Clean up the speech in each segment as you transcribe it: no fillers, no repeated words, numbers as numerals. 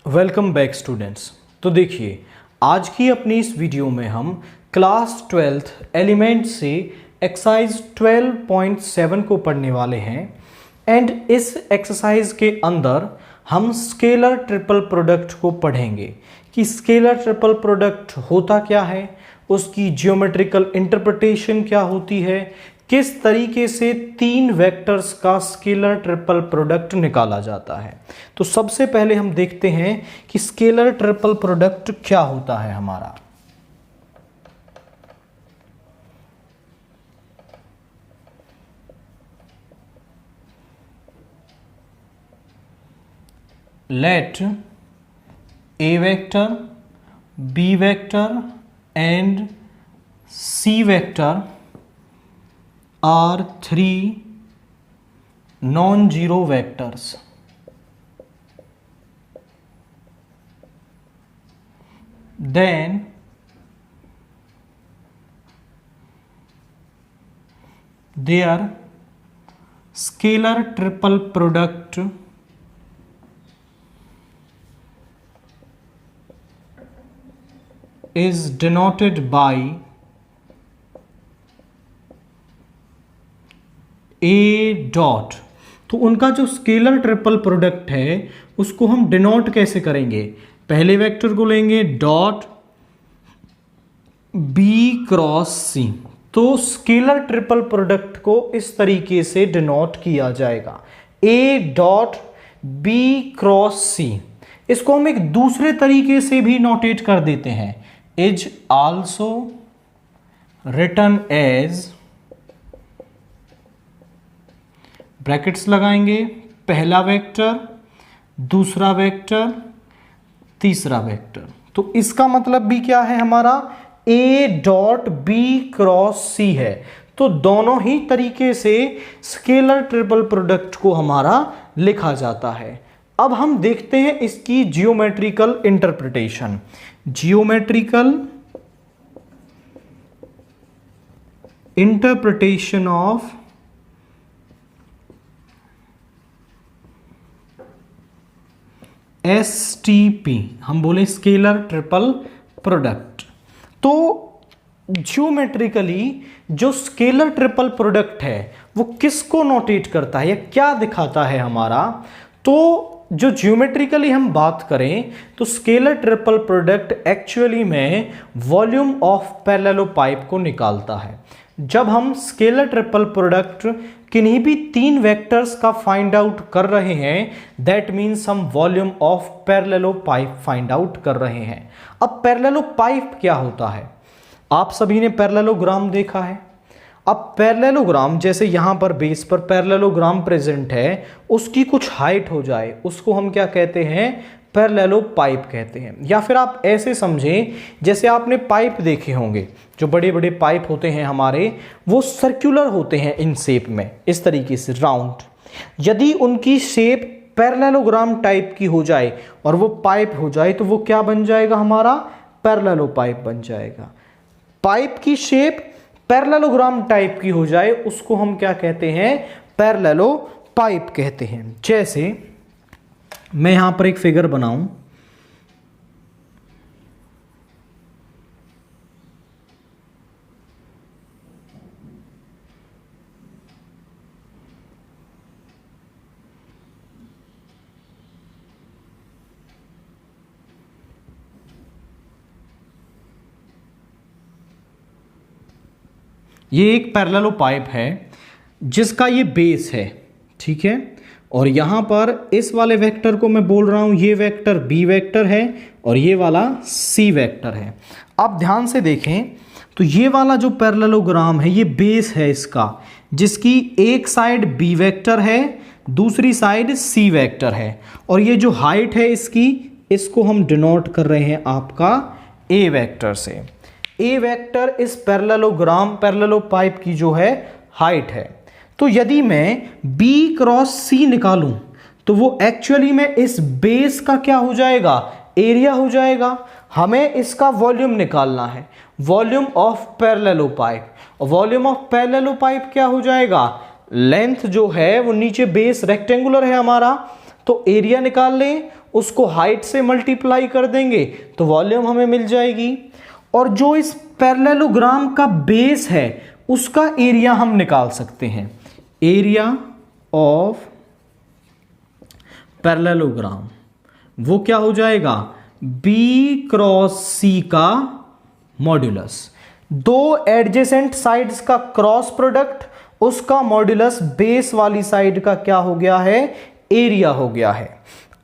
Welcome back students. तो देखिए, आज की अपनी इस वीडियो में हम क्लास 12th एलिमेंट से एक्सरसाइज 12.7 को पढ़ने वाले हैं। एंड इस एक्सरसाइज के अंदर हम स्केलर ट्रिपल प्रोडक्ट को पढ़ेंगे कि स्केलर ट्रिपल प्रोडक्ट होता क्या है, उसकी जियोमेट्रिकल इंटरप्रिटेशन क्या होती है, किस तरीके से तीन वेक्टर्स का स्केलर ट्रिपल प्रोडक्ट निकाला जाता है। तो सबसे पहले हम देखते हैं कि स्केलर ट्रिपल प्रोडक्ट क्या होता है हमारा। Let A vector, B vector and C vector are three non-zero vectors. Then their scalar triple product is denoted by A dot. तो उनका जो स्केलर ट्रिपल प्रोडक्ट है उसको हम डिनोट कैसे करेंगे? पहले वेक्टर को लेंगे डॉट बी क्रॉस सी। तो स्केलर ट्रिपल प्रोडक्ट को इस तरीके से डिनोट किया जाएगा, ए डॉट बी क्रॉस सी। इसको हम एक दूसरे तरीके से भी नोटेट कर देते हैं, is also written as, brackets लगाएंगे, पहला वेक्टर, दूसरा वेक्टर, तीसरा वेक्टर। तो इसका मतलब भी क्या है हमारा, ए डॉट बी क्रॉस सी है। तो दोनों ही तरीके से स्केलर ट्रिपल प्रोडक्ट को हमारा लिखा जाता है। अब हम देखते हैं इसकी geometrical interpretation. Geometrical interpretation of STP, हम बोले स्केलर ट्रिपल प्रोडक्ट। तो ज्योमेट्रिकली जो स्केलर ट्रिपल प्रोडक्ट है वो किसको नोटेट करता है या क्या दिखाता है हमारा? तो जो ज्योमेट्रिकली हम बात करें तो स्केलर ट्रिपल प्रोडक्ट एक्चुअली में वॉल्यूम ऑफ पैरेललोपाइप को निकालता है। जब हम स्केलर ट्रिपल प्रोडक्ट किन्हीं भी तीन वेक्टर्स का फाइंड आउट कर रहे हैं, दैट मीन्स हम वॉल्यूम ऑफ पैरेललोपाइप फाइंड आउट कर रहे हैं। अब पैरेललोपाइप क्या होता है? आप सभी ने पैरेललोग्राम देखा है। अब पैरेललोग्राम जैसे यहां पर बेस पर पैरेललोग्राम प्रेजेंट है, उसकी कुछ हाइट हो जाए उसको हम क्या कहते हैं? पैरेललोपाइप कहते हैं। या फिर आप ऐसे समझें, जैसे आपने पाइप देखे होंगे, जो बड़े बड़े पाइप होते हैं हमारे, वो सर्कुलर होते हैं इन शेप में, इस तरीके से राउंड। यदि उनकी शेप पैरेललोग्राम टाइप की हो जाए और वो पाइप हो जाए तो वो क्या बन जाएगा हमारा? पैरेललोपाइप बन जाएगा। पाइप की शेप पैरेललोग्राम टाइप की हो जाए उसको हम क्या कहते हैं? पैरेललोपाइप कहते हैं। जैसे मैं यहां पर एक फिगर बनाऊं, ये एक पैरेललोपाइप है जिसका ये बेस है, ठीक है। और यहां पर इस वाले वेक्टर को मैं बोल रहा हूं ये वेक्टर बी वेक्टर है और ये वाला सी वेक्टर है। आप ध्यान से देखें तो ये वाला जो पैरेललोग्राम है ये बेस है इसका, जिसकी एक साइड बी वेक्टर है, दूसरी साइड सी वेक्टर है। और ये जो हाइट है इसकी, इसको हम डिनोट कर रहे हैं आपका ए वेक्टर से। ए वेक्टर इस पैरेललोग्राम पैरेललोपाइप की जो है हाइट है। तो यदि मैं B क्रॉस C निकालूं तो वो एक्चुअली में इस बेस का क्या हो जाएगा? एरिया हो जाएगा। हमें इसका वॉल्यूम निकालना है, वॉल्यूम ऑफ पैरेललोपाइप। वॉल्यूम ऑफ पैरेललोपाइप क्या हो जाएगा? लेंथ जो है वो नीचे बेस रेक्टेंगुलर है हमारा, तो एरिया निकाल लें उसको हाइट से मल्टीप्लाई कर देंगे तो वॉल्यूम हमें मिल जाएगी। और जो इस पैरेललोग्राम का बेस है उसका एरिया हम निकाल सकते हैं। एरिया ऑफ पैरेललोग्राम वो क्या हो जाएगा, B क्रॉस C का मॉड्यूलस। दो एडजेसेंट साइड्स का क्रॉस प्रोडक्ट, उसका मॉड्यूलस बेस वाली साइड का क्या हो गया है, एरिया हो गया है।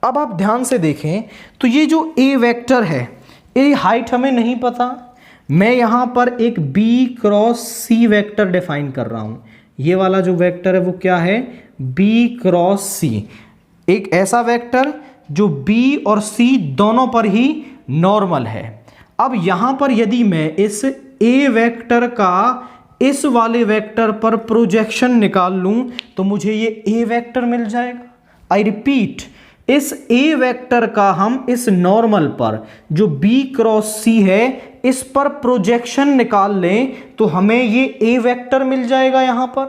अब आप ध्यान से देखें तो ये जो A वेक्टर है, ये हाइट हमें नहीं पता, मैं यहां पर एक B cross C vector define कर रहा हूं। ये वाला जो वेक्टर है वो क्या है, B क्रॉस C, एक ऐसा वेक्टर जो B और C दोनों पर ही नॉर्मल है। अब यहां पर यदि मैं इस A वेक्टर का इस वाले वेक्टर पर प्रोजेक्शन निकाल लूं तो मुझे ये A वेक्टर मिल जाएगा। आई रिपीट, इस A वेक्टर का हम इस नॉर्मल पर जो B क्रॉस C है इस पर प्रोजेक्शन निकाल लें तो हमें ये A वेक्टर मिल जाएगा यहां पर।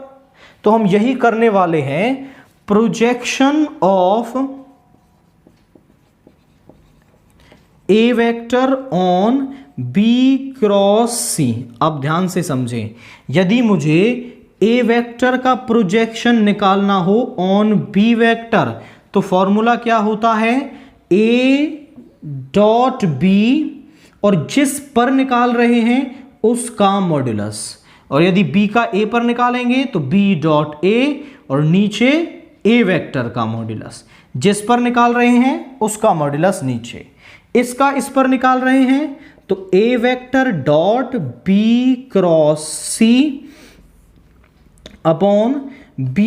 तो हम यही करने वाले हैं, projection of A vector on B cross C। अब ध्यान से समझें, यदि मुझे A वेक्टर का प्रोजेक्शन निकालना हो ऑन B वेक्टर तो फॉर्मूला क्या होता है, A डॉट B और जिस पर निकाल रहे हैं उसका मॉड्यूलस, और यदि B का A पर निकालेंगे तो B डॉट A और नीचे A वेक्टर का मॉड्यूलस, जिस पर निकाल रहे हैं उसका मॉड्यूलस नीचे, इसका इस पर निकाल रहे हैं तो A vector dot B cross C upon B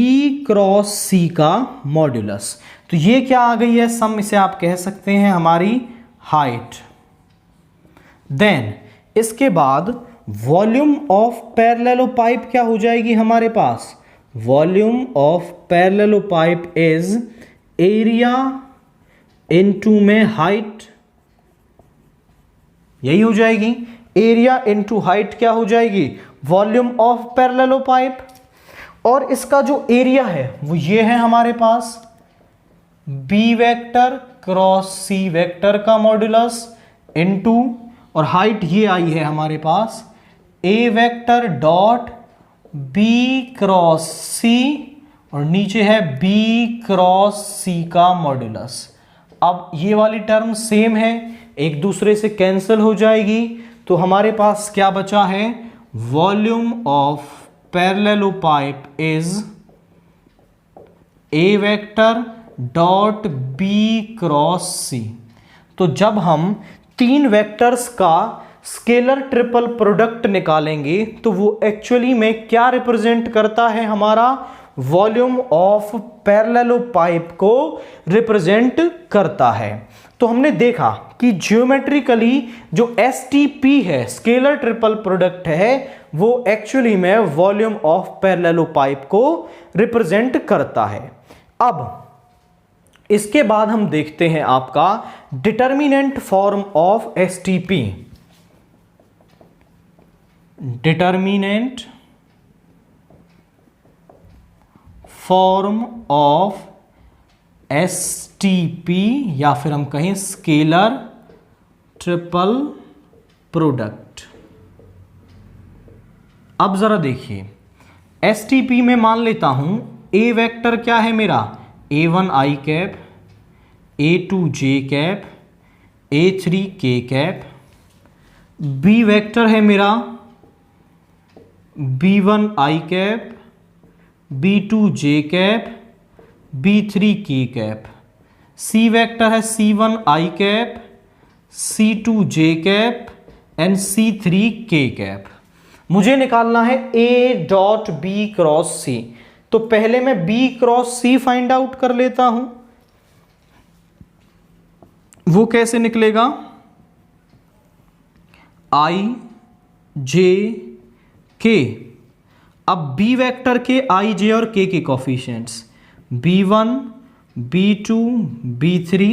cross C का मॉड्यूलस। तो ये क्या आ गई है सम, इसे आप कह सकते हैं हमारी हाइट। देन इसके बाद वॉल्यूम ऑफ पैरेललोपाइप क्या हो जाएगी हमारे पास, volume of parallelepiped is area into में हाइट, यही हो जाएगी। एरिया इनटू हाइट क्या हो जाएगी, वॉल्यूम ऑफ पैरेललोपाइप। और इसका जो एरिया है वो ये है हमारे पास, B vector cross C vector का मॉड्यूलस इनटू, और हाइट ये आई है हमारे पास A vector dot B cross C और नीचे है B क्रॉस C का मॉड्यूलस। अब ये वाली टर्म सेम है, एक दूसरे से कैंसिल हो जाएगी, तो हमारे पास क्या बचा है, volume of parallelepiped is A vector dot B cross C। तो जब हम तीन वेक्टर्स का स्केलर ट्रिपल प्रोडक्ट निकालेंगे तो वो एक्चुअली में क्या रिप्रेजेंट करता है, हमारा वॉल्यूम ऑफ पैरेललोपाइप को रिप्रेजेंट करता है। तो हमने देखा कि ज्योमेट्रिकली जो STP है, स्केलर ट्रिपल प्रोडक्ट है, वो एक्चुअली में वॉल्यूम ऑफ पैरेललोपाइप को रिप्रेजेंट करता है। अब इसके बाद हम देखते हैं आपका determinant form of STP। Determinant form of STP या फिर हम कहें स्केलर ट्रिपल प्रोडक्ट। अब जरा देखिए, STP में मान लेता हूं A वेक्टर क्या है मेरा, A1 i cap, A2 j cap, A3 k cap. B vector है मेरा B1 i cap, B2 j cap, B3 k cap. C vector है C1 i cap, C2 j cap and C3 k cap. मुझे निकालना है A dot B cross C। तो पहले मैं B cross C find out कर लेता हूं, वो कैसे निकलेगा, I J K। अब B वेक्टर के I J और K के coefficients B1 B2 B3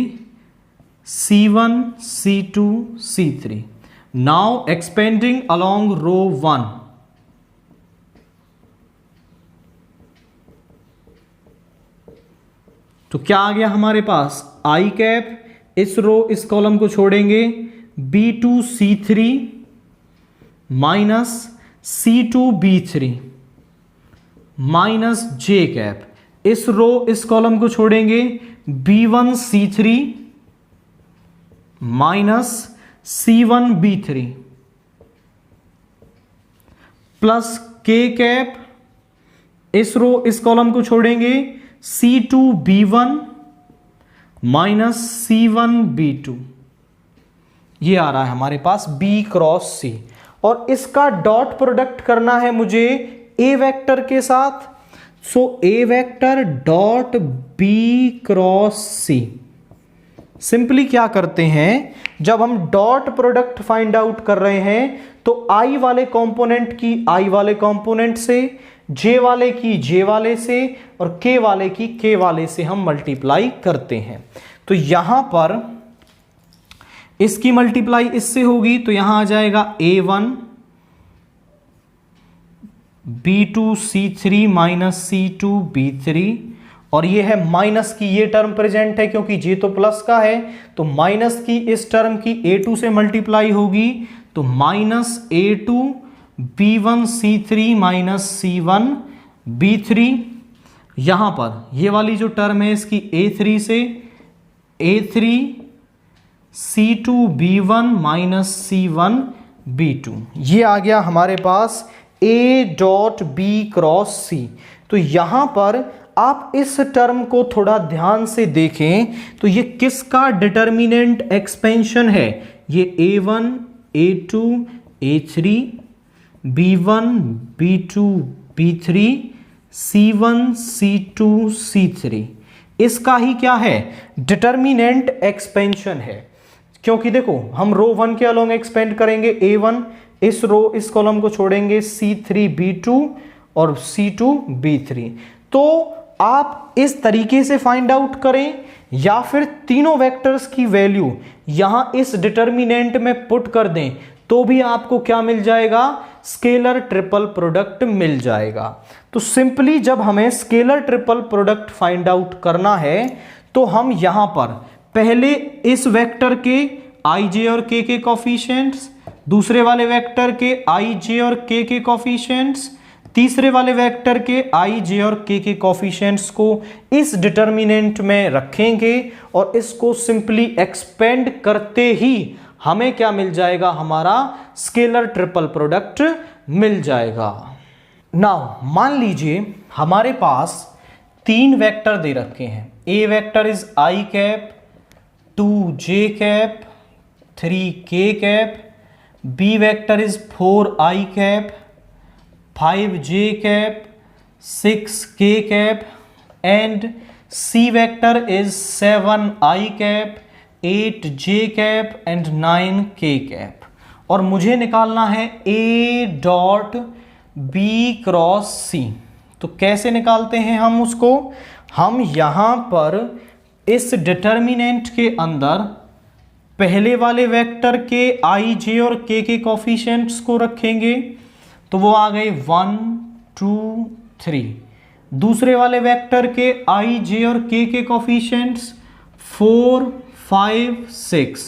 C1 C2 C3। Now expanding along row 1, तो क्या आ गया हमारे पास, I कैप इस रो इस कॉलम को छोड़ेंगे B2C3 minus C2B3 minus J cap, इस रो इस कॉलम को छोड़ेंगे B1C3 minus C1B3 plus K cap, इस रो इस कॉलम को छोड़ेंगे C2B1 माइनस C1B2। ये आ रहा है हमारे पास B क्रॉस C, और इसका डॉट प्रोडक्ट करना है मुझे A वेक्टर के साथ। सो A vector dot B cross C। Simply क्या करते हैं, जब हम डॉट प्रोडक्ट फाइंड आउट कर रहे हैं तो I वाले कंपोनेंट की I वाले कंपोनेंट से, J वाले की J वाले से और K वाले की K वाले से हम मल्टीप्लाई करते हैं। तो यहां पर इसकी मल्टीप्लाई इससे होगी तो यहां आ जाएगा A1 B2C3 माइनस C2B3, और ये है माइनस की ये टर्म प्रेजेंट है क्योंकि J तो प्लस का है, तो माइनस की इस टर्म की A2 से मल्टीप्लाई होगी तो minus A2 B1C3 minus C1B3। यहां पर ये वाली जो टर्म है इसकी A3 से A3 C2B1 माइनस C1B2, ये आ गया हमारे पास A dot B cross C। तो यहां पर आप इस टर्म को थोड़ा ध्यान से देखें तो ये किसका डिटर्मिनेंट एक्सपेंशन है, ये A1 A2 A3 B1 B2 B3 C1 C2 C3, इसका ही क्या है, डिटर्मिनेंट एक्सपेंशन है। क्योंकि देखो हम रो 1 के अलोंग एक्सपेंड करेंगे A1, इस रो इस कॉलम को छोड़ेंगे C3B2 और C2B3। तो आप इस तरीके से फाइंड आउट करें या फिर तीनों वेक्टर्स की वैल्यू यहां इस डिटर्मिनेंट में पुट कर दें तो भी आपको क्या मिल जाएगा, स्केलर ट्रिपल प्रोडक्ट मिल जाएगा। तो सिंपली जब हमें scalar triple product find out करना है तो हम यहां पर पहले इस वेक्टर के i j और k के कोफिशिएंट्स, दूसरे वाले वेक्टर के i j और k के कोफिशिएंट्स, तीसरे वाले वेक्टर के i j और k के कोफिशिएंट्स को इस डिटर्मिनेंट में रखेंगे और इसको सिंपली एक्सपेंड करते ही हमें क्या मिल जाएगा, हमारा स्केलर ट्रिपल प्रोडक्ट मिल जाएगा। नाउ मान लीजिए हमारे पास तीन वेक्टर दे रखे हैं, a vector is i cap, 2j cap, 3k cap, b vector is 4i cap, 5j cap, 6k cap and c vector is 7i cap, 8j cap and 9k cap. और मुझे निकालना है a dot b cross c। तो कैसे निकालते हैं हम उसको, हम यहां पर इस डिटर्मिनेंट के अंदर पहले वाले वेक्टर के i j और k के कोफिशिएंट्स को रखेंगे तो वो आ गए 1 2 3। दूसरे वाले वेक्टर के i j और k के कोफिशिएंट्स 4 5 6।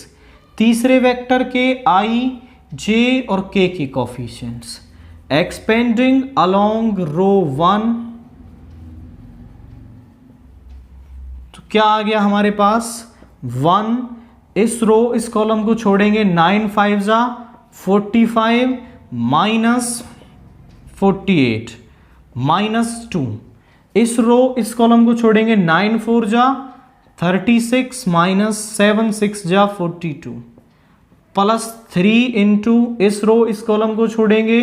तीसरे वेक्टर के i j और k के कोफिशिएंट्स। एक्सपेंडिंग अलोंग रो 1, तो क्या आ गया हमारे पास 1, इस रो इस कॉलम को छोड़ेंगे 9 5 जा 45 माइनस 48 माइनस 2, इस रो इस कॉलम को छोड़ेंगे 9 4 जा 36 माइनस 7 6 जा 42 प्लस 3 इंटू इस रो इस कॉलम को छोड़ेंगे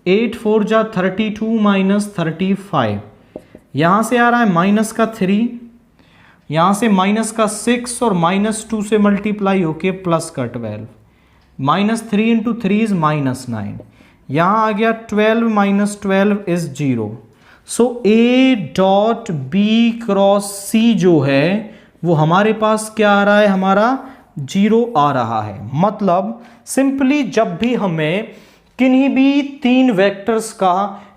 8 4 जा 32 माइनस 35, यहां से आ रहा है माइनस का 3, यहां से माइनस का 6 और माइनस 2 से मल्टीप्लाई होके प्लस का 12, माइनस 3 इंटू 3 इज माइनस 9, यहां आ गया 12 minus 12 is 0। So a dot b cross c जो है वो हमारे पास क्या आ रहा है, हमारा 0 आ रहा है। मतलब सिंपली जब भी हमें किन्हीं भी तीन वेक्टर्स का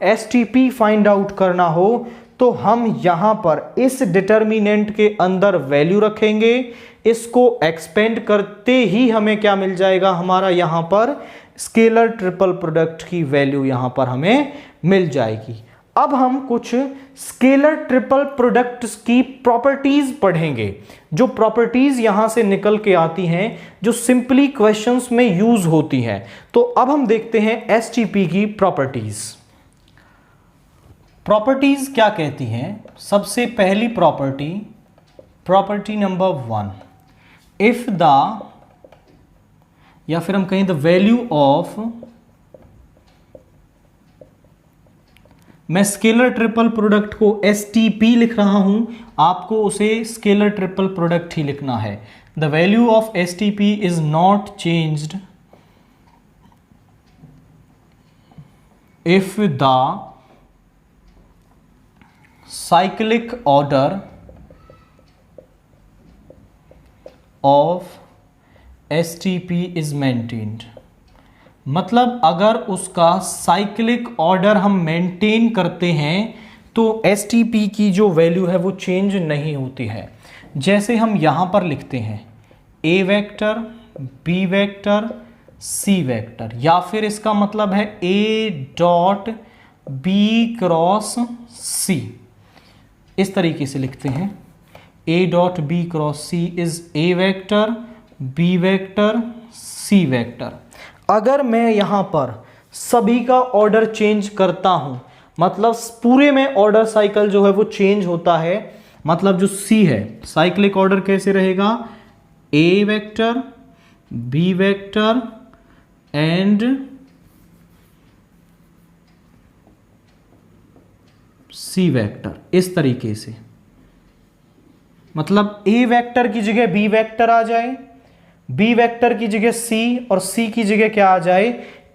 STP फाइंड आउट करना हो तो हम यहां पर इस डिटर्मिनेंट के अंदर वैल्यू रखेंगे, इसको एक्सपेंड करते ही हमें क्या मिल जाएगा, हमारा यहां पर स्केलर ट्रिपल प्रोडक्ट की वैल्यू यहां पर हमें मिल जाएगी। अब हम कुछ स्केलर ट्रिपल प्रोडक्ट्स की प्रॉपर्टीज पढ़ेंगे, जो प्रॉपर्टीज यहां से निकल के आती हैं, जो सिंपली क्वेश्चंस में यूज होती हैं। तो अब हम देखते हैं एसटीपी की प्रॉपर्टीज। प्रॉपर्टीज क्या कहती हैं? सबसे पहली प्रॉपर्टी नंबर 1, इफ द, या फिर हम कहें द वैल्यू ऑफ, मैं स्केलर ट्रिपल प्रोडक्ट को एसटीपी लिख रहा हूं, आपको उसे स्केलर ट्रिपल प्रोडक्ट ही लिखना है। The value of STP is not changed if the cyclic order of STP is maintained. मतलब अगर उसका साइक्लिक ऑर्डर हम मेंटेन करते हैं तो एसटीपी की जो वैल्यू है वो चेंज नहीं होती है। जैसे हम यहां पर लिखते हैं A vector, B vector, C vector, या फिर इसका मतलब है A dot B cross C, इस तरीके से लिखते हैं। A dot B cross C is A vector, B vector, C vector. अगर मैं यहां पर सभी का ऑर्डर चेंज करता हूं, मतलब पूरे में ऑर्डर साइकिल जो है वो चेंज होता है, मतलब जो सी है साइक्लिक ऑर्डर कैसे रहेगा, A vector, B vector and C vector, इस तरीके से। मतलब ए वेक्टर की जगह बी वेक्टर आ जाए, बी वेक्टर की जगह सी, और सी की जगह क्या आ जाए,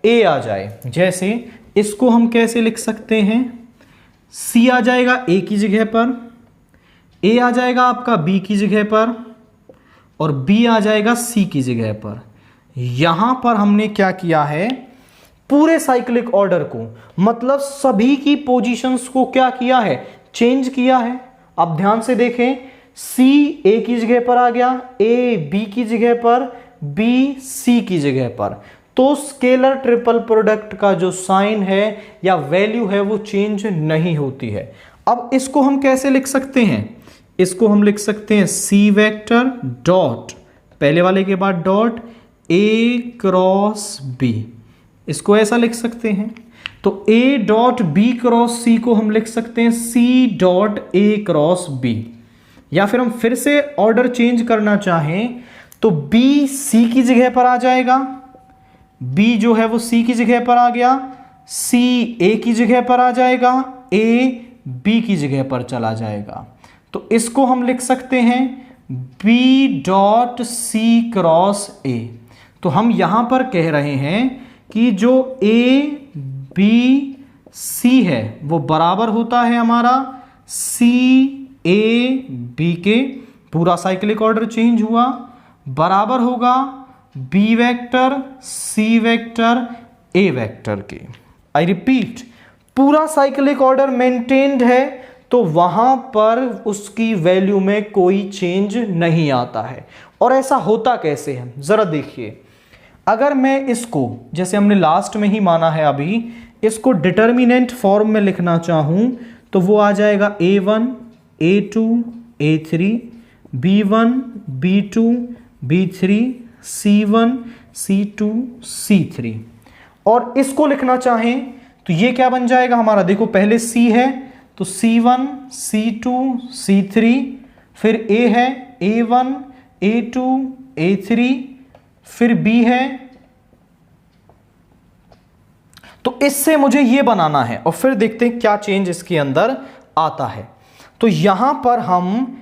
ए आ जाए। जैसे इसको हम कैसे लिख सकते हैं, सी आ जाएगा ए की जगह पर, ए आ जाएगा आपका बी की जगह पर, और बी आ जाएगा सी की जगह पर। यहां पर हमने क्या किया है, पूरे साइक्लिक ऑर्डर को, मतलब सभी की पोजीशंस को क्या किया है, चेंज किया है। अब ध्यान से देखें, सी ए की जगह पर आ गया, ए बी की जगह पर, बी सी की जगह पर। तो स्केलर ट्रिपल प्रोडक्ट का जो साइन है या वैल्यू है वो चेंज नहीं होती है। अब इसको हम कैसे लिख सकते हैं, इसको हम लिख सकते हैं सी वेक्टर डॉट, पहले वाले के बाद डॉट ए क्रॉस बी, इसको ऐसा लिख सकते हैं। तो A dot B cross C को हम लिख सकते हैं C dot A cross B. या फिर हम फिर से ऑर्डर चेंज करना चाहें तो बी सी की जगह पर आ जाएगा, बी जो है वो सी की जगह पर आ गया, सी ए की जगह पर आ जाएगा, ए बी की जगह पर चला जाएगा। तो इसको हम लिख सकते हैं B dot C cross A. तो हम यहां पर कह रहे हैं कि जो ए बी सी है वो बराबर होता है हमारा सी ए बी के, पूरा साइक्लिक ऑर्डर चेंज हुआ, बराबर होगा B vector C vector A vector के। आई रिपीट, पूरा साइक्लिक ऑर्डर मेंटेन्ड है तो वहां पर उसकी वैल्यू में कोई चेंज नहीं आता है। और ऐसा होता कैसे है, जरा देखिए। अगर मैं इसको, जैसे हमने लास्ट में ही माना है अभी, इसको डिटर्मिनेंट फॉर्म में लिखना चाहूं तो वो आ जाएगा A1 A2 A3 B1 B2 B3 C1 C2 C3। और इसको लिखना चाहें तो ये क्या बन जाएगा हमारा, देखो पहले C है तो C1 C2 C3, फिर A है A1 A2 A3, फिर B है। तो इससे मुझे ये बनाना है और फिर देखते हैं क्या चेंज इसके अंदर आता है। तो यहां पर हम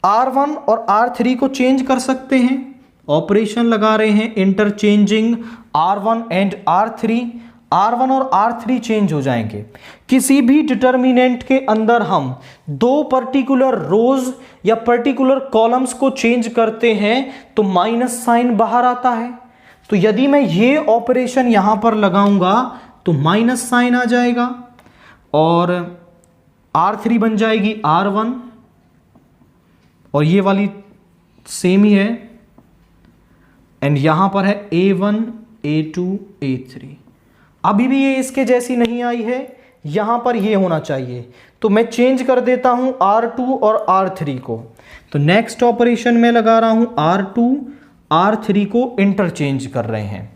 R1 और R3 को चेंज कर सकते हैं, ऑपरेशन लगा रहे हैं interchanging R1 and R3। R1 और R3 चेंज हो जाएंगे। किसी भी डिटर्मिनेंट के अंदर हम दो पर्टिकुलर रोज या पर्टिकुलर कॉलम्स को चेंज करते हैं तो माइनस साइन बाहर आता है। तो यदि मैं ये ऑपरेशन यहां पर लगाऊंगा तो माइनस साइन आ जाएगा और R3 बन जाएगी R1 और ये वाली सेम ही है, एंड यहां पर है A1 A2 A3। अभी भी ये इसके जैसी नहीं आई है, यहां पर ये होना चाहिए, तो मैं चेंज कर देता हूं R2 और R3 को। तो नेक्स्ट ऑपरेशन में लगा रहा हूं R2 R3 को इंटरचेंज कर रहे हैं,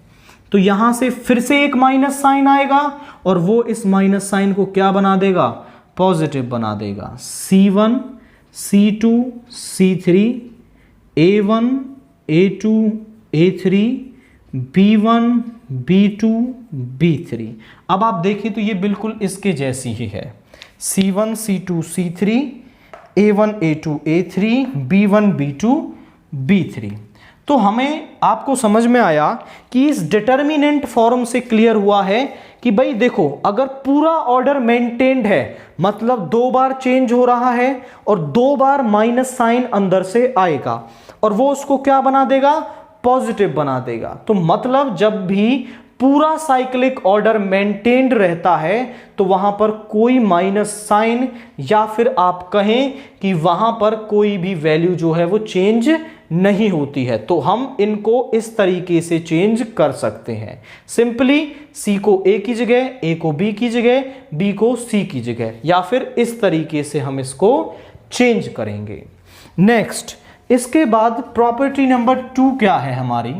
तो यहां से फिर से एक माइनस साइन आएगा और वो इस माइनस साइन को क्या बना देगा, पॉजिटिव बना देगा। C1 C2 C3 A1 A2 A3 B1 B2 B3। अब आप देखिए तो ये बिल्कुल इसके जैसी ही है, C1 C2 C3 A1 A2 A3 B1 B2 B3। तो हमें आपको समझ में आया कि इस डिटर्मिनेंट फॉर्म से क्लियर हुआ है कि भाई देखो, अगर पूरा ऑर्डर मेंटेन्ड है, मतलब 2 बार चेंज हो रहा है और 2 बार माइनस साइन अंदर से आएगा और वो उसको क्या बना देगा, पॉजिटिव बना देगा। तो मतलब जब भी पूरा साइक्लिक ऑर्डर मेंटेन्ड रहता है तो वहां पर कोई माइनस साइन या फिर आप कहें कि वहां पर कोई भी वैल्यू जो है वो चेंज नहीं होती है। तो हम इनको इस तरीके से चेंज कर सकते हैं, सिंपली C को A की जगह, A को B की जगह, B को C की जगह, या फिर इस तरीके से हम इसको चेंज करेंगे। नेक्स्ट, इसके बाद प्रॉपर्टी नंबर 2 क्या है हमारी,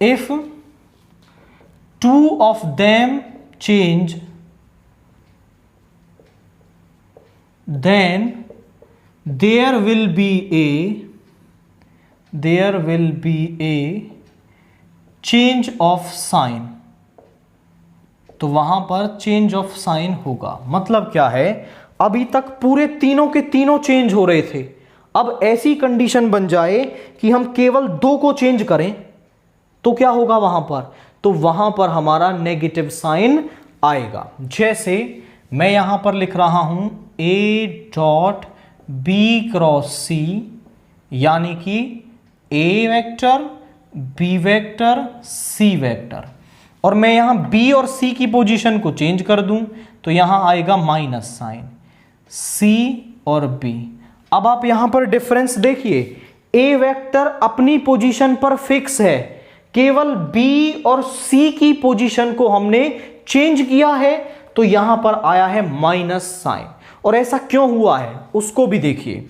if 2 of them change then there will be a change of sign। तो वहां पर चेंज ऑफ साइन होगा। मतलब क्या है, अभी तक पूरे तीनों के तीनों चेंज हो रहे थे, अब ऐसी कंडीशन बन जाए कि हम केवल 2 को चेंज करें तो क्या होगा वहां पर, तो वहां पर हमारा नेगेटिव साइन आएगा। जैसे मैं यहां पर लिख रहा हूं A dot B cross C, यानी कि A vector B vector C vector, और मैं यहां B और C की पोजीशन को चेंज कर दूं तो यहां आएगा माइनस साइन, C और B। अब आप यहां पर डिफरेंस देखिए, A वेक्टर अपनी पोजीशन पर फिक्स है, केवल B और C की पोजीशन को हमने चेंज किया है तो यहां पर आया है माइनस साइन। और ऐसा क्यों हुआ है उसको भी देखिए,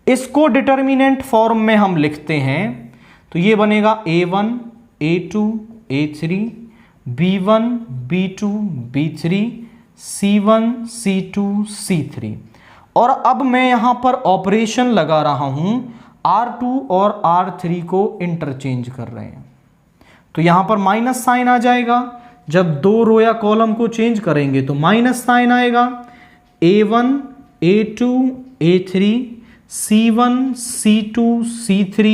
इसको डिटर्मिनेंट फॉर्म में हम लिखते हैं तो ये बनेगा A1 A2 A3 B1 B2 B3 C1 C2 C3। और अब मैं यहां पर ऑपरेशन लगा रहा हूं, R2 और R3 को इंटरचेंज कर रहे हैं, तो यहां पर माइनस साइन आ जाएगा। जब 2 रो या कॉलम को चेंज करेंगे तो माइनस साइन आएगा। A1 A2 A3 C1 C2 C3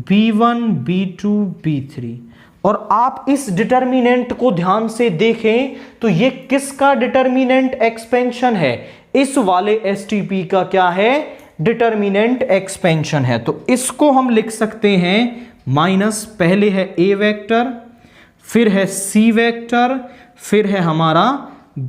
B1 B2 B3। और आप इस डिटर्मिनेंट को ध्यान से देखें तो ये किसका डिटर्मिनेंट एक्सपेंशन है, इस वाले STP का क्या है, डिटर्मिनेंट एक्सपेंशन है। तो इसको हम लिख सकते हैं माइनस, पहले है A वेक्टर, फिर है C वेक्टर, फिर है हमारा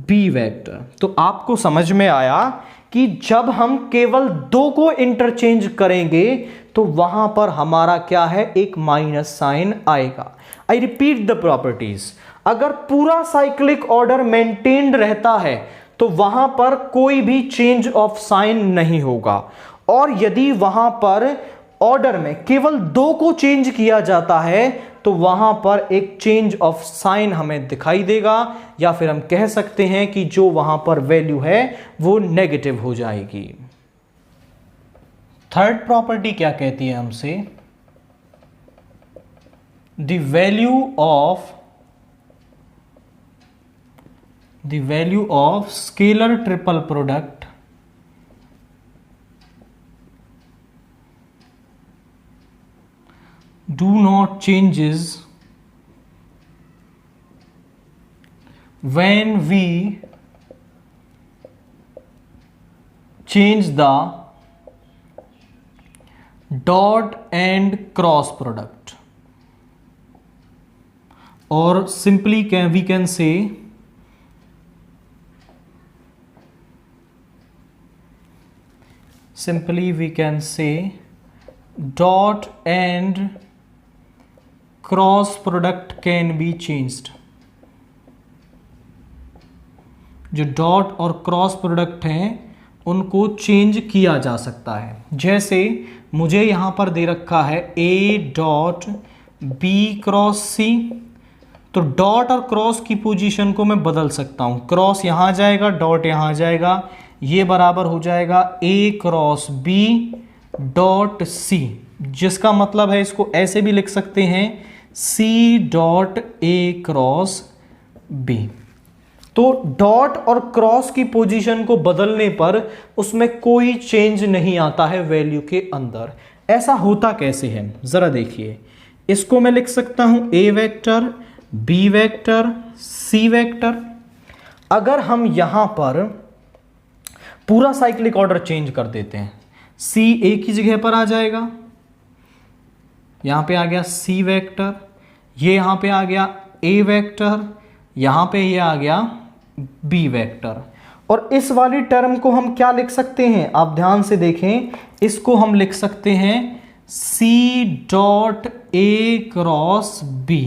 B वेक्टर। तो आपको समझ में आया कि जब हम केवल 2 को इंटरचेंज करेंगे तो वहां पर हमारा क्या है, एक माइनस साइन आएगा। आई रिपीट द प्रॉपर्टीज, अगर पूरा साइक्लिक ऑर्डर मेंटेन्ड रहता है तो वहां पर कोई भी चेंज ऑफ साइन नहीं होगा, और यदि वहां पर ऑर्डर में केवल 2 को चेंज किया जाता है तो वहां पर एक चेंज ऑफ साइन हमें दिखाई देगा, या फिर हम कह सकते हैं कि जो वहां पर वैल्यू है वो नेगेटिव हो जाएगी। थर्ड प्रॉपर्टी क्या कहती है हमसे, the value of scalar triple product do not changes when we change the dot and cross product, or simply we can say simply we can say dot and cross product can be changed। जो dot और cross product हैं उनको change किया जा सकता है। जैसे मुझे यहां पर दे रखा है a dot b cross c, तो डॉट और क्रॉस की पोजीशन को मैं बदल सकता हूं। क्रॉस यहां जाएगा, डॉट यहां जाएगा, ये बराबर हो जाएगा a cross b dot c, जिसका मतलब है इसको ऐसे भी लिख सकते हैं c dot a cross b। तो डॉट और क्रॉस की पोजीशन को बदलने पर उसमें कोई चेंज नहीं आता है वैल्यू के अंदर। ऐसा होता कैसे है जरा देखिए। इसको मैं लिख सकता हूं a vector, b vector, c vector. अगर हम यहां पर पूरा साइक्लिक ऑर्डर चेंज कर देते हैं, c एक ही जगह पर आ जाएगा, यहां पे आ गया c वेक्टर, ये यहां पे आ गया a वेक्टर, यहां पे ये आ गया b वेक्टर। और इस वाली टर्म को हम क्या लिख सकते हैं, आप ध्यान से देखें, इसको हम लिख सकते हैं c dot a cross b,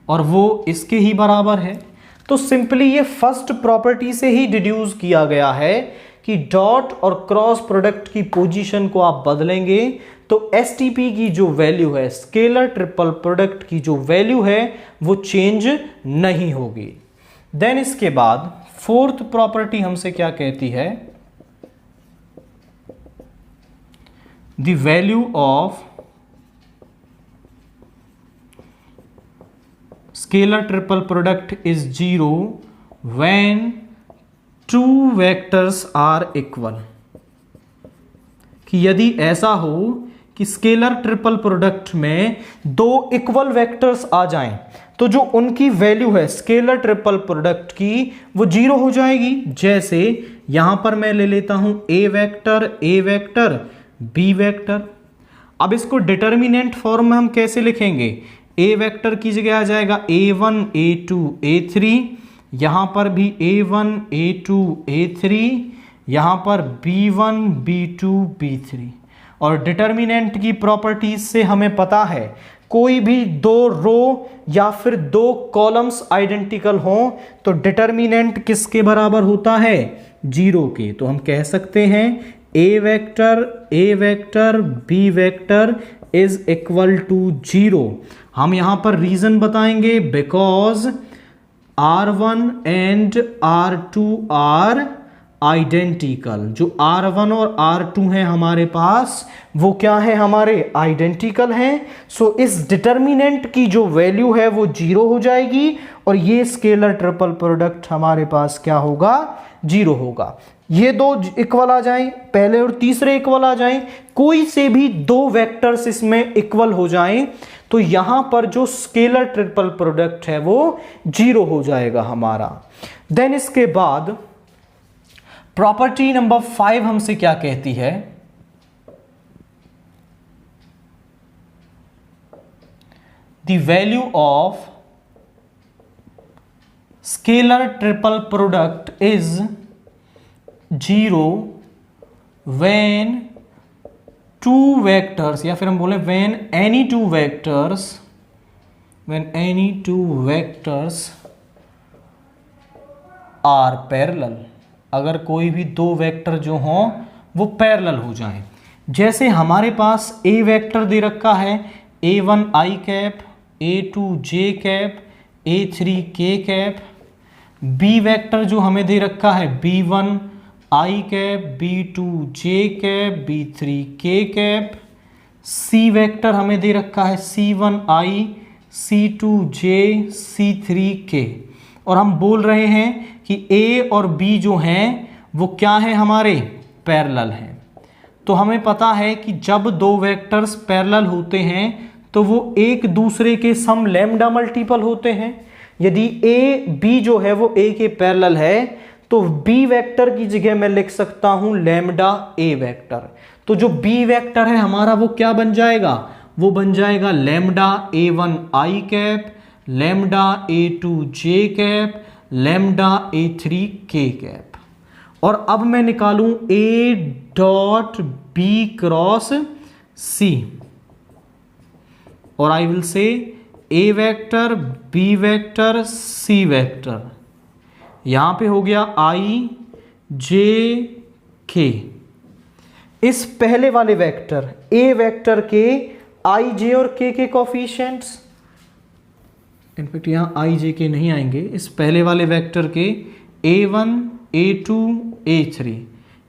और वो इसके ही बराबर है। तो सिंपली ये फर्स्ट प्रॉपर्टी से ही डिड्यूस किया गया है कि डॉट और क्रॉस प्रोडक्ट की पोजीशन को आप बदलेंगे तो एसटीपी की जो वैल्यू है, स्केलर ट्रिपल प्रोडक्ट की जो वैल्यू है, वो चेंज नहीं होगी। देन इसके बाद फोर्थ प्रॉपर्टी हमसे क्या कहती है, the value of scalar triple product is 0 when two vectors are equal. कि यदि ऐसा हो कि स्केलर ट्रिपल प्रोडक्ट में दो इक्वल वेक्टर्स आ जाएं तो जो उनकी वैल्यू है स्केलर ट्रिपल प्रोडक्ट की वो 0 हो जाएगी। जैसे यहां पर मैं ले लेता हूं a वेक्टर b वेक्टर। अब इसको डिटर्मिनेंट फॉर्म में हम कैसे लिखेंगे, a वेक्टर की जगह आ जाएगा a1 a2 a3, यहां पर भी a1 a2 a3, यहां पर b1 b2 b3। और डिटर्मिनेंट की प्रॉपर्टीज से हमें पता है कोई भी दो रो या फिर दो कॉलम्स आइडेंटिकल हों तो डिटर्मिनेंट किसके बराबर होता है, 0 के। तो हम कह सकते हैं a vector b vector is equal to 0। हम यहां पर रीजन बताएंगे, because R1 and R2 are identical. जो R1 और R2 है हमारे पास वो क्या है, हमारे आइडेंटिकल हैं। सो इस डिटर्मिनेंट की जो वैल्यू है वो 0 हो जाएगी और ये स्केलर ट्रिपल प्रोडक्ट हमारे पास क्या होगा, 0 होगा। ये दो इक्वल आ जाएं, पहले और तीसरे इक्वल आ जाएं, कोई से भी दो वेक्टर्स इसमें इक्वल हो जाएं तो यहां पर जो स्केलर ट्रिपल प्रोडक्ट है वो 0 हो जाएगा हमारा। देन इसके बाद प्रॉपर्टी नंबर 5 हमसे क्या कहती है, the value of scalar triple product is 0 when two vectors, या फिर हम बोले when any two vectors are parallel. अगर कोई भी दो वेक्टर जो हों वो पैरेलल हो जाएं। जैसे हमारे पास a वेक्टर दे रखा है a1 i cap, a2 j cap, a3 k cap. b vector जो हमें दे रखा है b1 i cap, b2 j cap, b3 k cap. c vector हमें दे रखा है c1 i, c2 j, c3 k। और हम बोल रहे हैं कि a और b जो हैं वो क्या है, हमारे पैरेलल हैं। तो हमें पता है कि जब दो वेक्टर्स पैरेलल होते हैं तो वो एक दूसरे के सम लैम्डा मल्टीपल होते हैं। यदि a b जो है वो a के पैरेलल है तो b वेक्टर की जगह मैं लिख सकता हूं लैम्डा a वेक्टर। तो जो b वेक्टर है हमारा वो क्या बन जाएगा, वो बन जाएगा lambda a1 i cap, lambda a2 j cap, lambda a3 k cap. और अब मैं निकालूं A dot B cross C, और I will say A vector, B vector, C vector. यहां पे हो गया I J K। इस पहले वाले वेक्टर A वेक्टर के I J और K के कोफिशिएंट्स, इनफैक्ट यहां I J K नहीं आएंगे, इस पहले वाले वेक्टर के A1 A2 A3,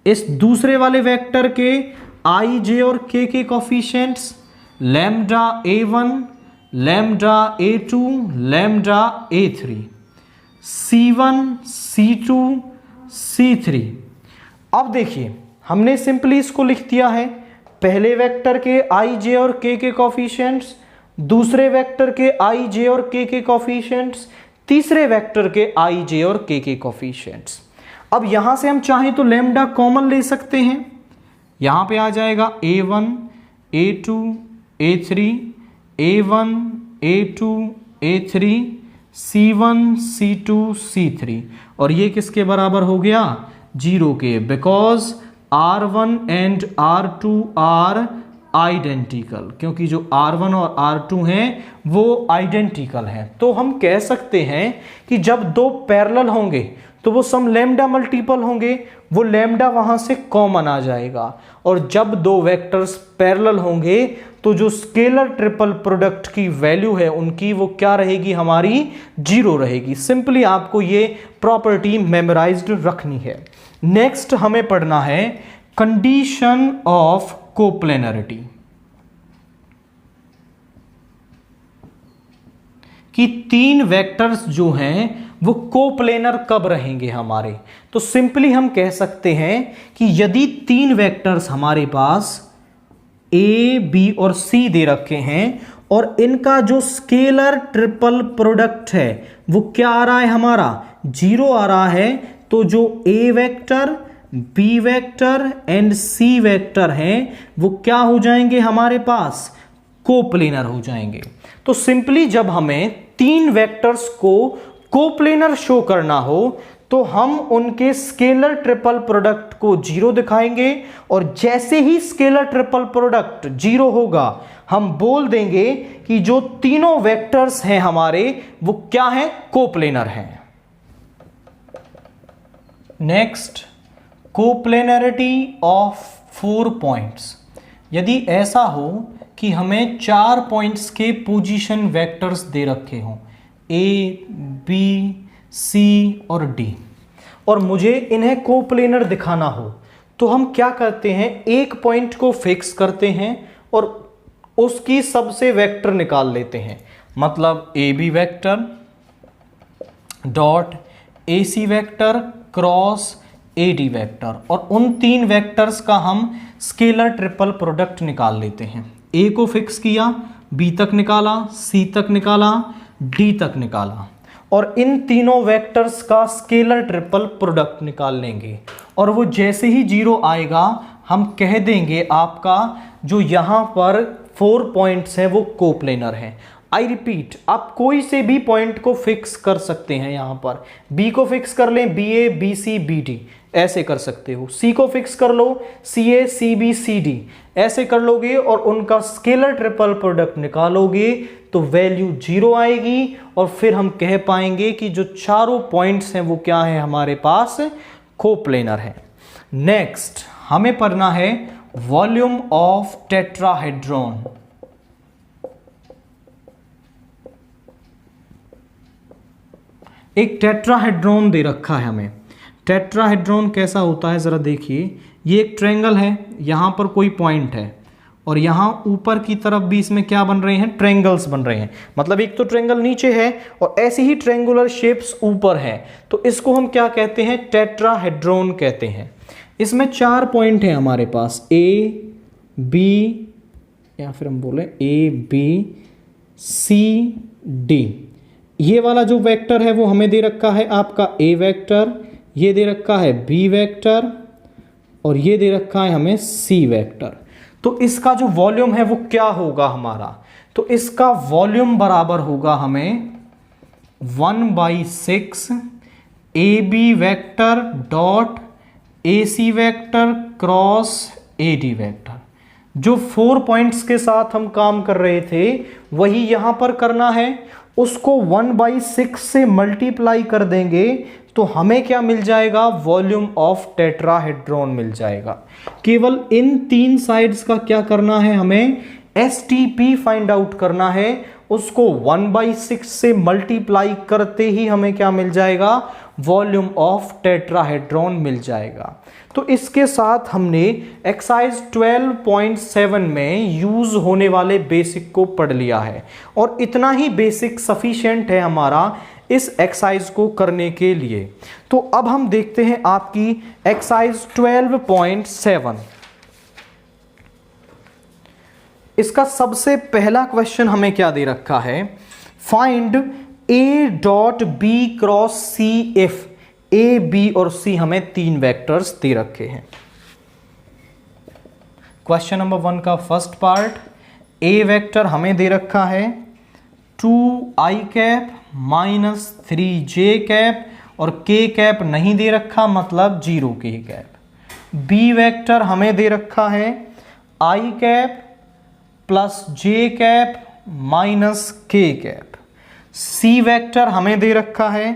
इस दूसरे वाले वेक्टर के I J और K के coefficients lambda A1, lambda A2, lambda A3, C1 C2 C3। अब देखिए हमने सिंपली इसको लिख दिया है, पहले वेक्टर के I J और K के कोफिशिएंट्स, दूसरे वेक्टर के I J और K के कोफिशिएंट्स, तीसरे वेक्टर के I J और K के कोफिशिएंट्स। अब यहां से हम चाहें तो लैम्डा कॉमन ले सकते हैं, यहां पे आ जाएगा A1 A2 A3, A1 A2 A3, C1 C2 C3, और ये किसके बराबर हो गया? 0 के, because R1 and R2 are identical, क्योंकि जो R1 और R2 हैं वो आइडेंटिकल हैं। तो हम कह सकते हैं कि जब दो पैरेलल होंगे तो वो सम लैम्डा मल्टीपल होंगे, वो लैम्डा वहां से कॉमन आ जाएगा, और जब दो वेक्टर्स पैरेलल होंगे तो जो स्केलर ट्रिपल प्रोडक्ट की वैल्यू है उनकी वो क्या रहेगी? हमारी 0 रहेगी। सिंपली आपको ये प्रॉपर्टी मेमोराइज्ड रखनी है। नेक्स्ट हमें पढ़ना है कंडीशन ऑफ कोप्लेनरिटी, कि तीन वेक्टर्स जो हैं वो कोप्लेनर कब रहेंगे हमारे। तो सिंपली हम कह सकते हैं कि यदि तीन वेक्टर्स हमारे पास A, B और C दे रखे हैं और इनका जो स्केलर ट्रिपल प्रोडक्ट है वो क्या आ रहा है? हमारा 0 आ रहा है, तो जो A vector, B vector and C vector हैं वो क्या हो जाएंगे? हमारे पास कोप्लेनर हो जाएंगे। तो सिंपली जब हमें तीन वेक्टर्स को कोप्लेनर शो करना हो तो हम उनके स्केलर ट्रिपल प्रोडक्ट को 0 दिखाएंगे, और जैसे ही स्केलर ट्रिपल प्रोडक्ट 0 होगा हम बोल देंगे कि जो तीनों वेक्टर्स हैं हमारे वो क्या हैं? कोप्लेनर हैं। Next, coplanarity of 4 points. यदि ऐसा हो कि हमें 4 पॉइंट्स के पोजीशन वेक्टर्स दे रखे हों A, B, C और D, और मुझे इन्हें कोप्लेनर दिखाना हो, तो हम क्या करते हैं? एक पॉइंट को फिक्स करते हैं और उसकी सबसे वेक्टर निकाल लेते हैं। मतलब AB vector dot AC vector cross AD vector, और उन तीन वेक्टर्स का हम स्केलर ट्रिपल प्रोडक्ट निकाल लेते हैं। A को फिक्स किया, B तक निकाला, C तक निकाला, D तक निकाला, और इन तीनों वेक्टर्स का स्केलर ट्रिपल प्रोडक्ट निकाल लेंगे, और वो जैसे ही 0 आएगा हम कह देंगे आपका जो यहाँ पर 4 पॉइंट्स हैं वो कोप्लेनर हैं। आई रिपीट, आप कोई से भी पॉइंट को फिक्स कर सकते हैं। यहाँ पर B को फिक्स कर लें, BA BC BD, ऐसे कर सकते हो। C को फिक्स कर लो, CA CB CD, ऐसे कर लोगे, और उनका स्केलर ट्रिपल प्रोडक्ट निकालोगे तो वैल्यू 0 आएगी, और फिर हम कह पाएंगे कि जो चारों पॉइंट्स हैं वो क्या है? हमारे पास कोप्लेनर है। नेक्स्ट हमें पढ़ना है वॉल्यूम ऑफ टेट्राहेड्रॉन। एक टेट्राहेड्रॉन दे रखा है हमें। टेट्राहेड्रॉन कैसा होता है जरा देखिए, ये एक ट्रायंगल है, यहां पर कोई पॉइंट है, और यहां ऊपर की तरफ भी इसमें क्या बन रहे हैं? ट्रायंगल्स बन रहे हैं। मतलब एक तो ट्रायंगल नीचे है और ऐसे ही ट्रायंगुलर शेप्स ऊपर है, तो इसको हम क्या कहते हैं? टेट्राहेड्रॉन कहते हैं। इसमें 4 पॉइंट है हमारे पास, A B, या फिर हम बोले A B C D। ये वाला जो वेक्टर है वो हमें दे रखा है आपका A वेक्टर, ये दे रखा है B वेक्टर, और ये दे रखा है हमें C वेक्टर। तो इसका जो वॉल्यूम है वो क्या होगा हमारा? तो इसका वॉल्यूम बराबर होगा हमें 1/6 AB vector dot AC vector cross AD vector. जो 4 पॉइंट्स के साथ हम काम कर रहे थे वही यहां पर करना है। उसको 1/6 से मल्टीप्लाई कर देंगे तो हमें क्या मिल जाएगा, वॉल्यूम ऑफ टेट्राहेड्रॉन मिल जाएगा। केवल इन 3 साइड्स का क्या करना है, हमें STP फाइंड आउट करना है। उसको 1/6 से मल्टीप्लाई करते ही हमें क्या मिल जाएगा, वॉल्यूम ऑफ टेट्राहेड्रॉन मिल जाएगा। तो इसके साथ हमने एक्सरसाइज 12.7 में यूज होने वाले बेसिक को पढ़ लिया है और इतना ही बेसिक सफिशिएंट है हमारा इस एक्सरसाइज को करने के लिए। तो अब हम देखते हैं आपकी एक्सरसाइज 12.7। इसका सबसे पहला क्वेश्चन हमें क्या दे रखा है, find A.B cross C if A, B और C हमें 3 वेक्टर्स दे रखे हैं। क्वेश्चन नंबर 1 का फर्स्ट पार्ट, A वेक्टर हमें दे रखा है 2i cap minus 3j cap और k कैप नहीं दे रखा, मतलब 0k कैप। B वेक्टर हमें दे रखा है i cap plus j cap minus k cap. C vector हमें दे रखा है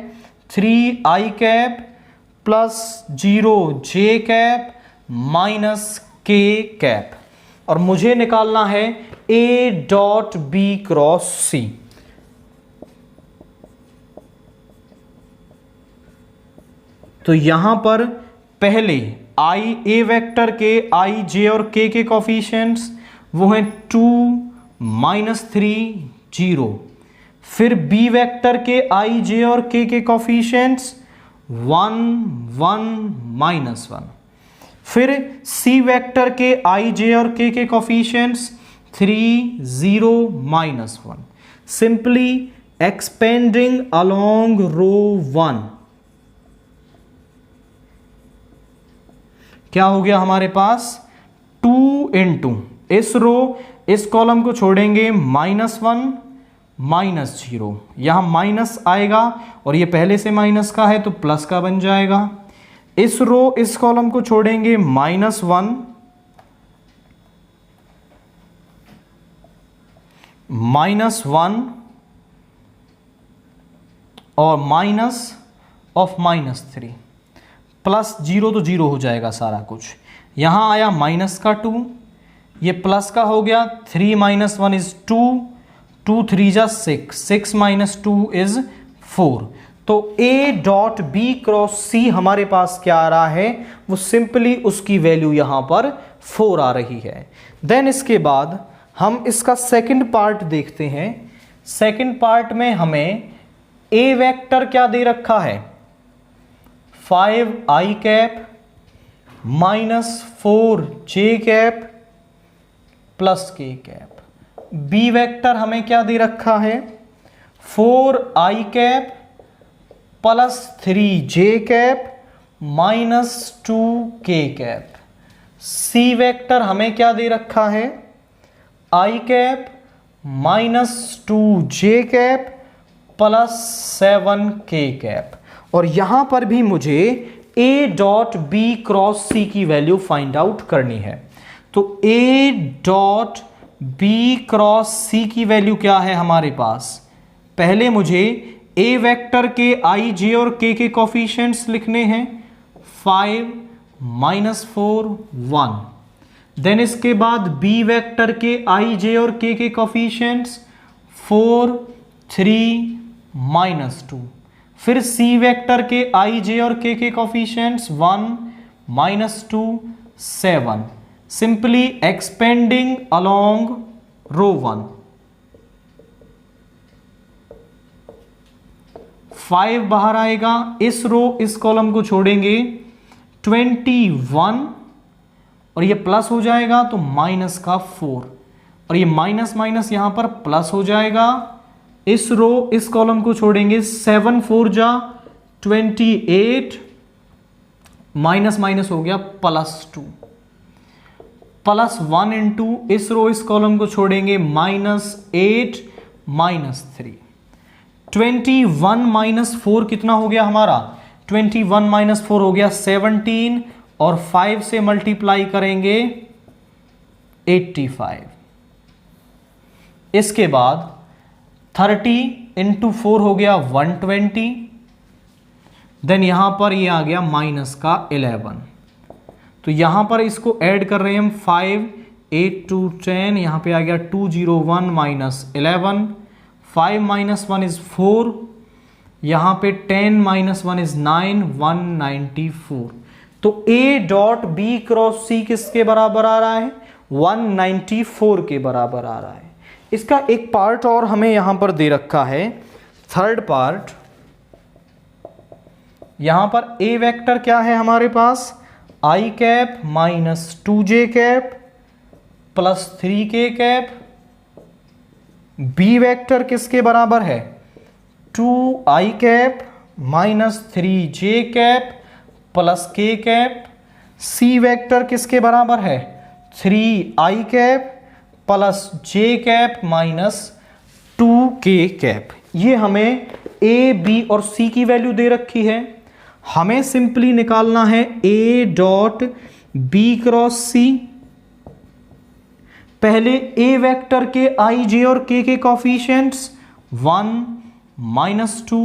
3i cap plus 0j cap minus k cap और मुझे निकालना है A.B क्रॉस C। तो यहां पर पहले A वेक्टर के i, j और k के कोफिशिएंट्स वो हैं 2, -3, 0। फिर B वेक्टर के i, j और k के कोफिशिएंट्स 1, 1, -1। फिर C वेक्टर के i, j और k के coefficients 3, 0, -1। Simply expanding along row 1 क्या हो गया हमारे पास 2 इंटू इस रो, इस कॉलम को छोड़ेंगे -1, -0। यहां माइनस आएगा और ये पहले से माइनस का है तो प्लस का बन जाएगा। इस रो, इस कॉलम को छोड़ेंगे -1, -1 और माइनस ऑफ -3 प्लस 0 तो 0 हो जाएगा सारा कुछ। यहां आया माइनस का 2, ये प्लस का हो गया 3 - 1 इज 2, 2 3 जा 6, 6 - 2 इज 4। तो A.B क्रॉस C हमारे पास क्या आ रहा है, वो सिंपली उसकी वैल्यू यहां पर 4 आ रही है। देन इसके बाद हम इसका सेकंड पार्ट देखते हैं। सेकंड पार्ट में हमें A वेक्टर क्या दे रखा है, 5i cap minus 4j cap plus k cap. B vector हमें क्या दे रखा है 4i cap plus 3j cap minus 2k cap. C vector हमें क्या दे रखा है i cap minus 2j cap plus 7k cap. और यहां पर भी मुझे A.B क्रॉस C की वैल्यू फाइंड आउट करनी है। तो A.B क्रॉस C की वैल्यू क्या है हमारे पास, पहले मुझे A वेक्टर के i, j और k के कोफिशिएंट्स लिखने हैं 5, -4, 1। देन इसके बाद B वेक्टर के i, j और k के कोफिशिएंट्स 4, 3, -2। फिर C वेक्टर के i, j और k के coefficients 1, -2, 7। Simply expanding along row 1। 5 बाहर आएगा, इस रो, इस कॉलम को छोड़ेंगे 21 और ये प्लस हो जाएगा तो माइनस का 4 और ये माइनस माइनस यहां पर प्लस हो जाएगा। इस रो, इस कॉलम को छोड़ेंगे 7 4 जा 28 माइनस माइनस हो गया +2 प्लस 1 इंटू इस रो, इस कॉलम को छोड़ेंगे -8 -3। 21 - 4 कितना हो गया हमारा, 21 - 4 हो गया 17 और 5 से मल्टीप्लाई करेंगे 85। इसके बाद 30 इंटू 4 हो गया 120। देन यहां पर ये आ गया माइनस का 11। तो यहां पर इसको ऐड कर रहे हैं हम 5, 8 2 10, यहां पे आ गया 201 माइनस 11। 5 माइनस 1 इज 4, यहां पे 10 माइनस 1 इज 9, 194। तो A डॉट बी क्रॉस सी किसके बराबर आ रहा है? 194 के बराबर आ रहा है। इसका एक पार्ट और हमें यहां पर दे रखा है, थर्ड पार्ट। यहां पर A वेक्टर क्या है हमारे पास? I cap minus 2j cap plus 3k cap. B vector किसके बराबर है? 2i cap minus 3j cap plus k cap. C vector किसके बराबर है? 3i cap plus j cap minus 2k cap. ये हमें a, b और c की वैल्यू दे रखी है। हमें सिंपली निकालना है a dot b cross c। पहले a वेक्टर के i, j और k के कॉफिशिएंट्स 1, -2,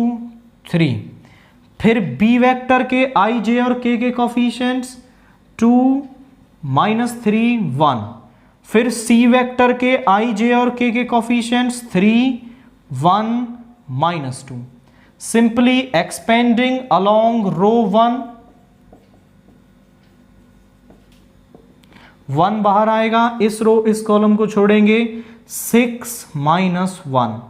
3। फिर b वेक्टर के i, j और k के कॉफिशिएंट्स 2, -3, 1। फिर c वेक्टर के i, j और k के coefficients 3, 1, -2। Simply expanding along row 1 बाहर आएगा, इस रो इस कॉलम को छोड़ेंगे 6 -1,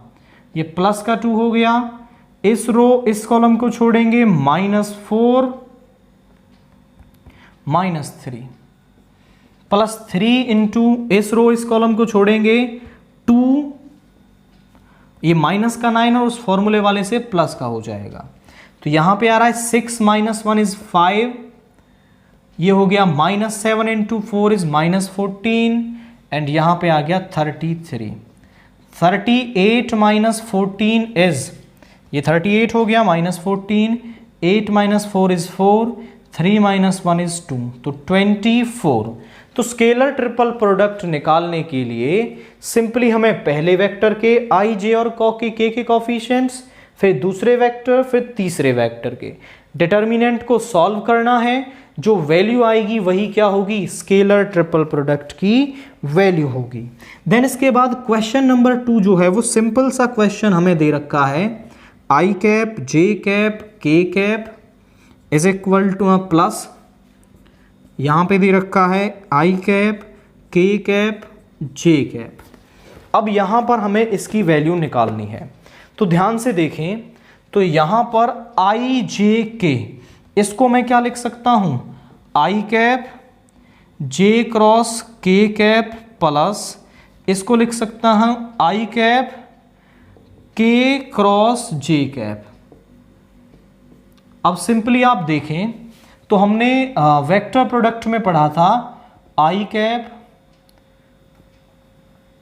ये प्लस का 2 हो गया। इस रो इस कॉलम को छोड़ेंगे -4 -3 प्लस 3 इंटू इस रो इस कॉलम को छोड़ेंगे 2, ये माइनस का 9 और उस फॉर्मूले वाले से प्लस का हो जाएगा। तो यहां पे आ रहा है 6 - 1 इज 5, ये हो गया -7 इंटू 4 इज -14 एंड यहां पे आ गया 33। 38 - 14 इज, ये 38 हो गया -14, 8 - 4 इज 4, 3 - 1 इज 2, तो 24। तो स्केलर ट्रिपल प्रोडक्ट निकालने के लिए सिंपली हमें पहले वेक्टर के i, j और k के कॉफिशिएंट्स, फिर दूसरे वेक्टर, फिर तीसरे वेक्टर के डिटर्मिनेंट को सॉल्व करना है। जो वैल्यू आएगी वही क्या होगी? स्केलर ट्रिपल प्रोडक्ट की वैल्यू होगी। देन इसके बाद क्वेश्चन नंबर 2 जो है वो सिंपल सा क्वेश्चन हमें दे रखा है, आई कैप, जे कैप, के cap is equal two plus, यहां पे दे रखा है आई कैप, के कैप, जे कैप। अब यहां पर हमें इसकी वैल्यू निकालनी है, तो ध्यान से देखें। तो यहां पर आई, जे, के, इसको मैं क्या लिख सकता हूं? आई कैप जे क्रॉस के कैप प्लस इसको लिख सकता हूं आई कैप के क्रॉस जे कैप। अब सिंपली आप देखें तो हमने वेक्टर प्रोडक्ट में पढ़ा था आई कैप,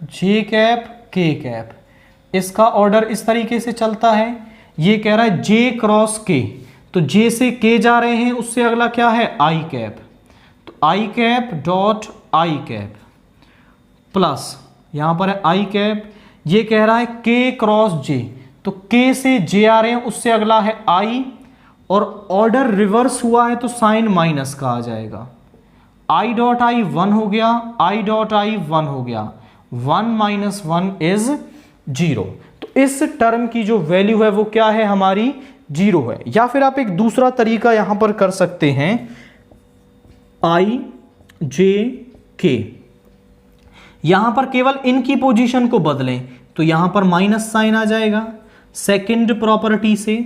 जे कैप, के कैप। इसका ऑर्डर इस तरीके से चलता है। ये कह रहा है जे क्रॉस के, तो जे से के जा रहे हैं, उससे अगला क्या है? I cap. तो i cap dot i cap plus यहां पर है आई कैप। ये कह रहा है के क्रॉस जे, तो के से जे आ रहे हैं, उससे अगला है आई, और ऑर्डर रिवर्स हुआ है तो साइन माइनस का आ जाएगा। आई डॉट आई 1 हो गया, आई डॉट आई 1 हो गया, 1 - 1 इज 0। तो इस टर्म की जो वैल्यू है वो क्या है? हमारी 0 है। या फिर आप एक दूसरा तरीका यहां पर कर सकते हैं, आई, जे, के, यहां पर केवल इनकी पोजीशन को बदलें तो यहां पर माइनस साइन आ जाएगा। सेकंड प्रॉपर्टी से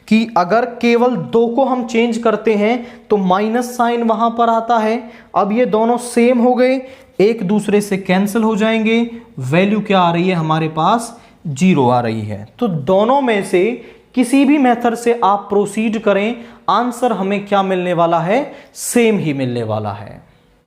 कि अगर केवल 2 को हम चेंज करते हैं तो माइनस साइन वहां पर आता है। अब ये दोनों सेम हो गए, एक दूसरे से कैंसिल हो जाएंगे, वैल्यू क्या आ रही है हमारे पास? 0 आ रही है। तो दोनों में से किसी भी मेथड से आप प्रोसीड करें, आंसर हमें क्या मिलने वाला है? सेम ही मिलने वाला है।